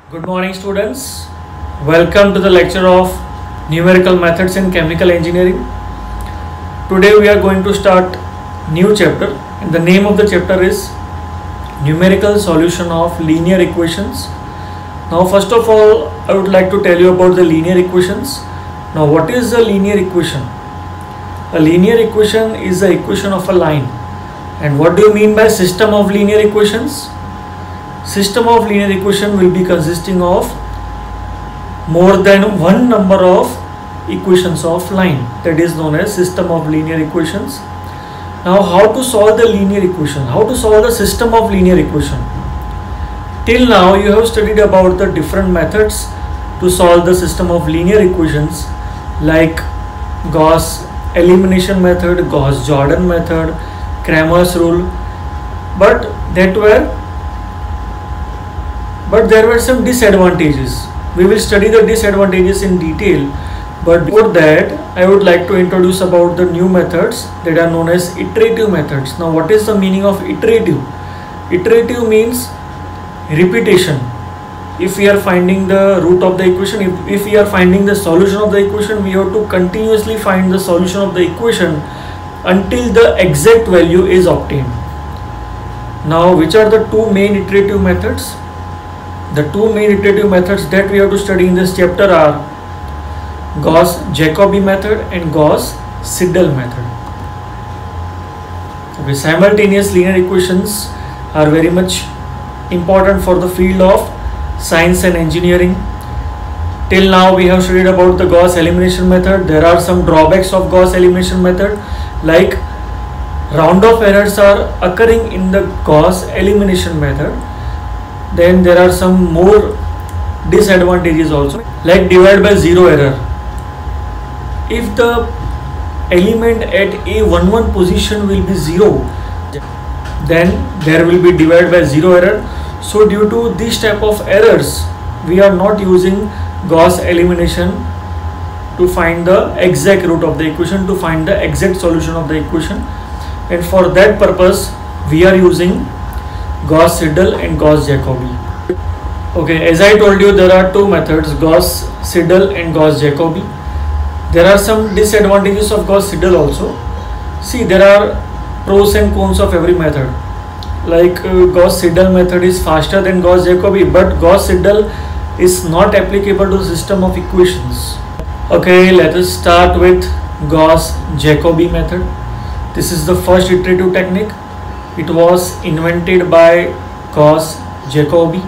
Good morning, students. Welcome to the lecture of numerical methods in chemical engineering. Today we are going to start new chapter, and the name of the chapter is numerical solution of linear equations. Now first of all, I would like to tell you about the linear equations. Now what is a linear equation? A linear equation is the equation of a line. And what do you mean by system of linear equations? System of linear equation will be consisting of more than one number of equations of line, that is known as system of linear equations. Now how to solve the linear equation, how to solve the system of linear equation? Till now you have studied about the different methods to solve the system of linear equations, like Gauss elimination method, Gauss-Jordan method, Cramer's rule, but there were some disadvantages. We will study the disadvantages in detail, but before that I would like to introduce about the new methods that are known as iterative methods. Now what is the meaning of iterative? Iterative means repetition. If we are finding the root of the equation, if we are finding the solution of the equation, we have to continuously find the solution of the equation until the exact value is obtained. Now which are the two main iterative methods? The two main iterative methods that we have to study in this chapter are Gauss-Jacobi method and Gauss-Seidel method. Okay, simultaneous linear equations are very much important for the field of science and engineering. Till now we have studied about the Gauss elimination method. There are some drawbacks of Gauss elimination method, like round-off errors are occurring in the Gauss elimination method. Then there are some more disadvantages also, like divide by zero error. If the element at A11 position will be 0, then there will be divide by zero error. So due to this type of errors, we are not using Gauss elimination to find the exact root of the equation, to find the exact solution of the equation, and for that purpose we are using Gauss-Seidel and Gauss-Jacobi. Okay, as I told you, there are two methods, Gauss-Seidel and Gauss-Jacobi. There are some disadvantages of Gauss-Seidel also. See, there are pros and cons of every method. Like Gauss-Seidel method is faster than Gauss-Jacobi, but Gauss-Seidel is not applicable to the system of equations. Okay, let us start with Gauss-Jacobi method. This is the first iterative technique. It was invented by Gauss-Jacobi.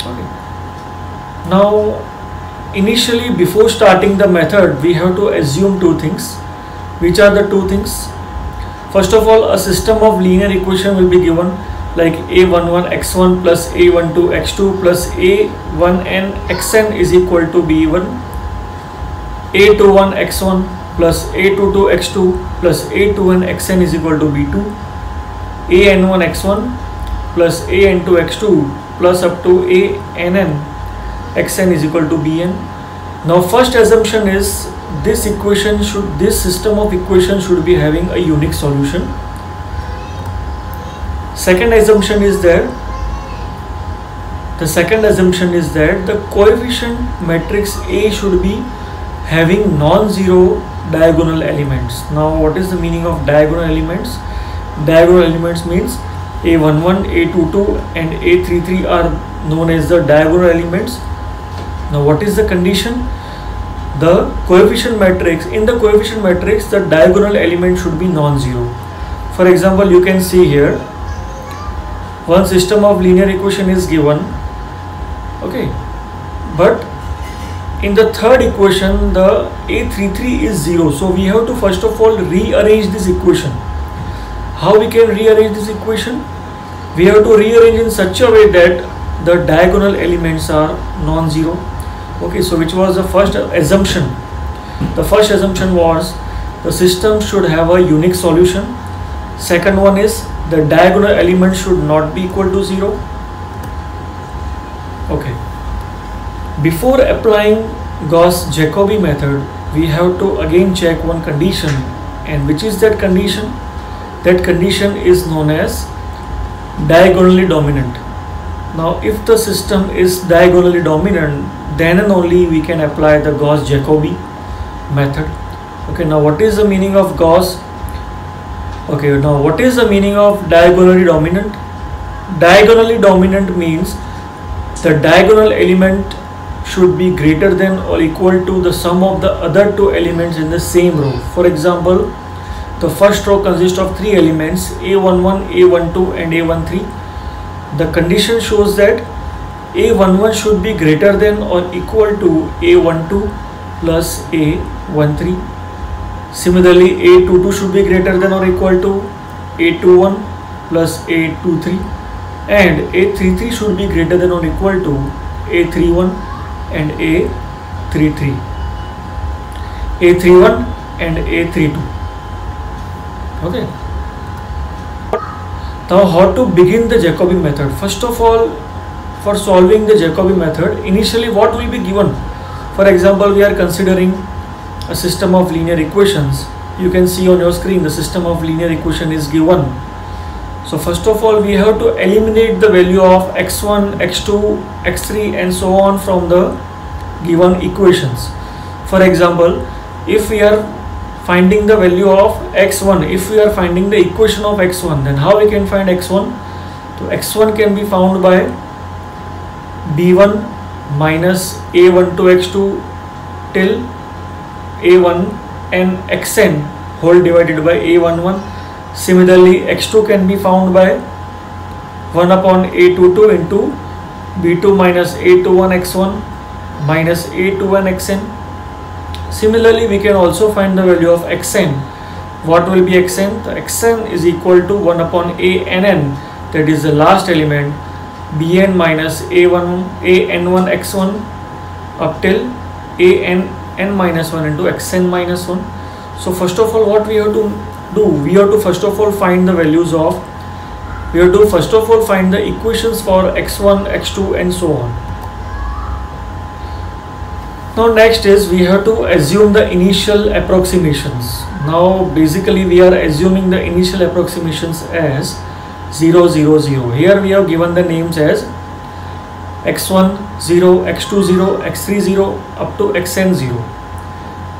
Okay. Now, initially, before starting the method, we have to assume two things. Which are the two things? First of all, a system of linear equation will be given, like a11 x1 plus a12 x2 plus a1n xn is equal to b1, a21 x1 plus a22 x2 plus a2n xn is equal to b2, an1 x1 plus an2 x2 plus up to ann xn is equal to bn. Now first assumption is this system of equations should be having a unique solution. Second assumption is that the coefficient matrix A should be having non-zero diagonal elements. Now what is the meaning of diagonal elements? Diagonal elements means A11, A22 and A33 are known as the diagonal elements. Now what is the condition? The coefficient matrix, in the coefficient matrix the diagonal element should be non-zero. For example, you can see here one system of linear equation is given, okay, but in the third equation the A33 is 0, so we have to first of all rearrange this equation. How we can rearrange this equation? We have to rearrange in such a way that the diagonal elements are non-zero. Okay, so which was the first assumption? The first assumption was the system should have a unique solution. Second one is the diagonal element should not be equal to 0. Okay. Before applying Gauss-Jacobi method, we have to again check one condition, and which is that condition? That condition is known as diagonally dominant. Now if the system is diagonally dominant, then and only we can apply the Gauss-Jacobi method. Okay, now what is the meaning of Gauss? Okay, now what is the meaning of diagonally dominant? Diagonally dominant means the diagonal element should be greater than or equal to the sum of the other two elements in the same row. For example, the first row consists of three elements A11, A12 and A13. The condition shows that A11 should be greater than or equal to A12 plus A13. Similarly, A22 should be greater than or equal to A21 plus A23, and A33 should be greater than or equal to A31 and A33. A31 and A32. Okay. Now how to begin the Jacobi method? First of all, for solving the Jacobi method, initially what will be given? For example, we are considering a system of linear equations. You can see on your screen the system of linear equation is given. So first of all, we have to eliminate the value of x1, x2, x3 and so on from the given equations. For example, if we are finding the value of x1, if we are finding the equation of x1, then how we can find x1? So x1 can be found by b1 minus a1 to x2 till a1 and xn whole divided by a11. Similarly, x2 can be found by 1 upon a22 into b2 minus a21 x1 minus a21 xn. Similarly, we can also find the value of xn. What will be xn? The xn is equal to 1 upon ann, that is the last element, bn minus an1 x1 up till an minus 1 into xn minus 1. So first of all, what we have to do? We have to first of all find the values of, we have to first of all find the equations for x1, x2 and so on. Now next is we have to assume the initial approximations. Now basically we are assuming the initial approximations as 0, 0, 0. Here we have given the names as x1 0, x2 0, x3 0 up to xn 0.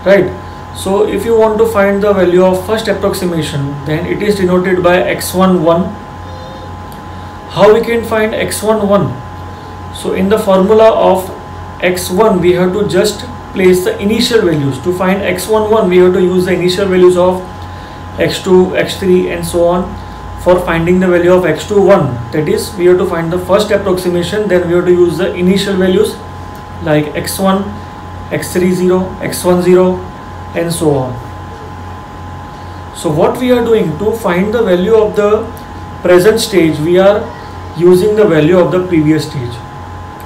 Right. So if you want to find the value of first approximation, then it is denoted by x1 1. How we can find x1 1? So in the formula of x1 we have to just place the initial values. To find x1 1 we have to use the initial values of x2, x3 and so on. For finding the value of x2 1, that is we have to find the first approximation, then we have to use the initial values like x1, x3 0, x1 0 and so on. So what we are doing to find the value of the present stage, we are using the value of the previous stage.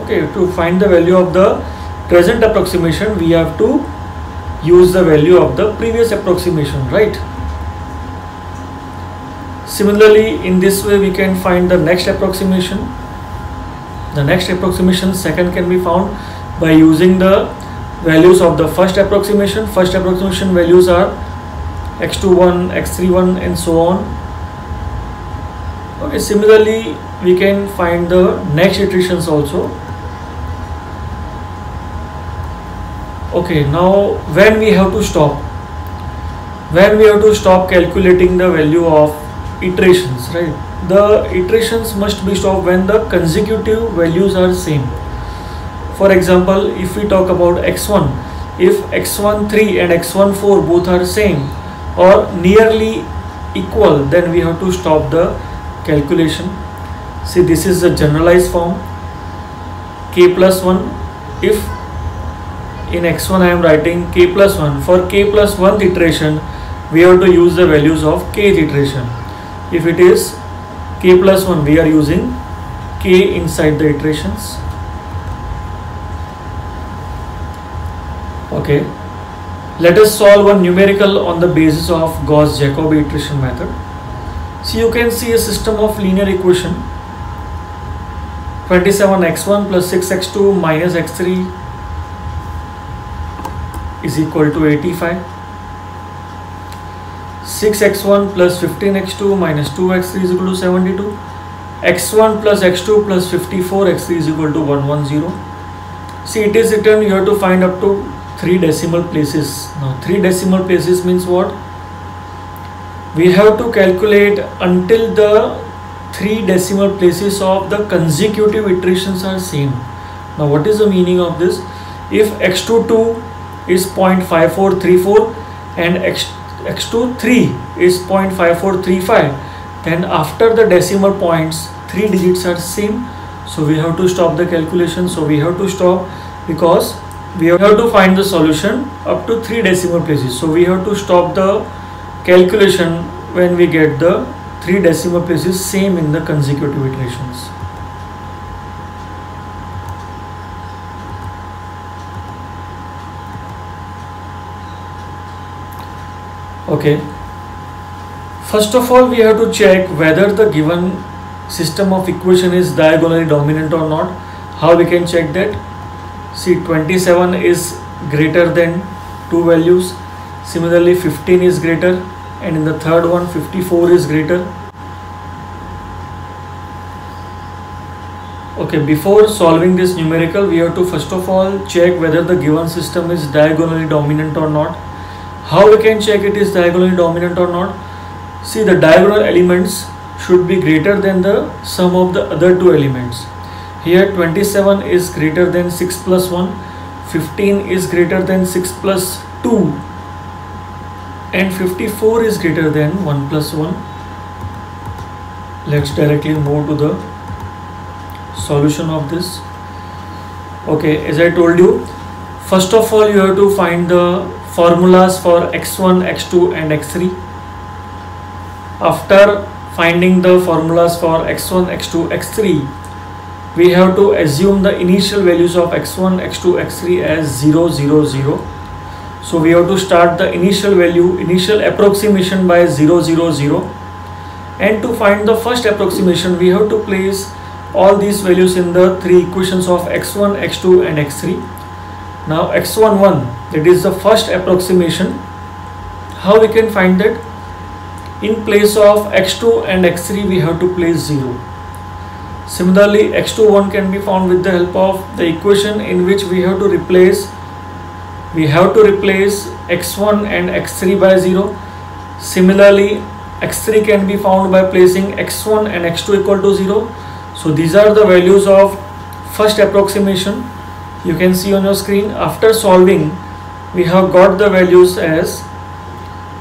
Okay, to find the value of the present approximation we have to use the value of the previous approximation, right? Similarly, in this way we can find the next approximation. The next approximation second can be found by using the values of the first approximation. First approximation values are x21, x31 and so on. Okay, similarly we can find the next iterations also. Okay, now when we have to stop? When we have to stop calculating the value of iterations, right? The iterations must be stopped when the consecutive values are same. For example, if we talk about x1, if x1 3 and x1 4 both are same or nearly equal, then we have to stop the calculation. See, this is the generalized form k plus 1. If in x1 I am writing k plus 1, for k plus 1th iteration we have to use the values of kth iteration. If it is k plus 1, we are using k inside the iterations. Okay, let us solve one numerical on the basis of Gauss-Jacobi iteration method. So you can see a system of linear equation 27x1 plus 6x2 minus x3 is equal to 85. 6x1 plus 15x2 minus 2x3 is equal to 72. x1 plus x2 plus 54, x3 is equal to 110. See, it is written you have to find up to 3 decimal places. Now 3 decimal places means what? We have to calculate until the 3 decimal places of the consecutive iterations are same. Now what is the meaning of this? If x22 is 0.5434 and x23 is 0.5435, then after the decimal points 3 digits are same, so we have to stop the calculation. So we have to stop because we have to find the solution up to 3 decimal places. So we have to stop the calculation when we get the 3 decimal places same in the consecutive iterations. Okay, first of all we have to check whether the given system of equation is diagonally dominant or not. How we can check that? See, 27 is greater than 2 values. Similarly 15 is greater, and in the third one 54 is greater. Okay, before solving this numerical we have to first of all check whether the given system is diagonally dominant or not. How we can check it is diagonally dominant or not? See, the diagonal elements should be greater than the sum of the other 2 elements. Here 27 is greater than 6 plus 1, 15 is greater than 6 plus 2, and 54 is greater than 1 plus 1. Let's directly move to the solution of this. Okay, as I told you, first of all you have to find the formulas for x1, x2 and x3. After finding the formulas for x1, x2, x3, we have to assume the initial values of x1, x2, x3 as 0, 0, 0. So we have to start the initial value, initial approximation by 0, 0, 0. And to find the first approximation, we have to place all these values in the 3 equations of x1, x2 and x3. Now x11, that is the first approximation. How we can find that? In place of x2 and x3 we have to place 0. Similarly x21 can be found with the help of the equation in which we have to replace x1 and x3 by 0. Similarly x3 can be found by placing x1 and x2 equal to 0. So these are the values of first approximation. You can see on your screen. After solving, we have got the values as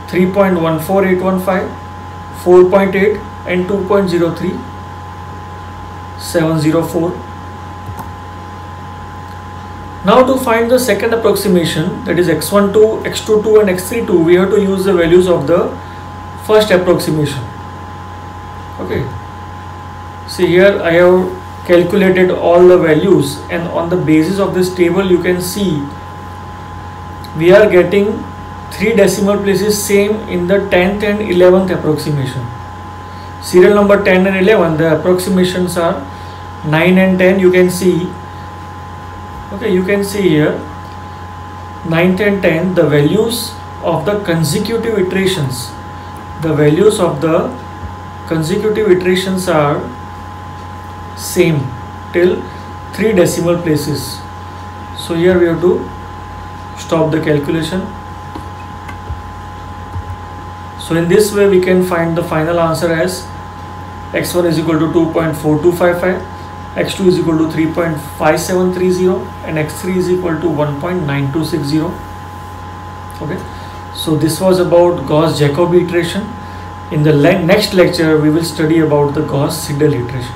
3.14815, 4.8 and 2.03, 704. Now to find the second approximation, that is x12, x22 and x32, we have to use the values of the first approximation. Okay. See, here I have calculated all the values, and on the basis of this table you can see we are getting 3 decimal places same in the 10th and 11th approximation. Serial number 10 and 11, the approximations are 9 and 10. You can see, okay, you can see here 9th and 10, the values of the consecutive iterations, are same till 3 decimal places. So here we have to stop the calculation. So in this way we can find the final answer as x1 is equal to 2.4255, x2 is equal to 3.5730 and x3 is equal to 1.9260. Okay, so this was about Gauss-Jacobi iteration. In the next lecture we will study about the Gauss-Seidel iteration.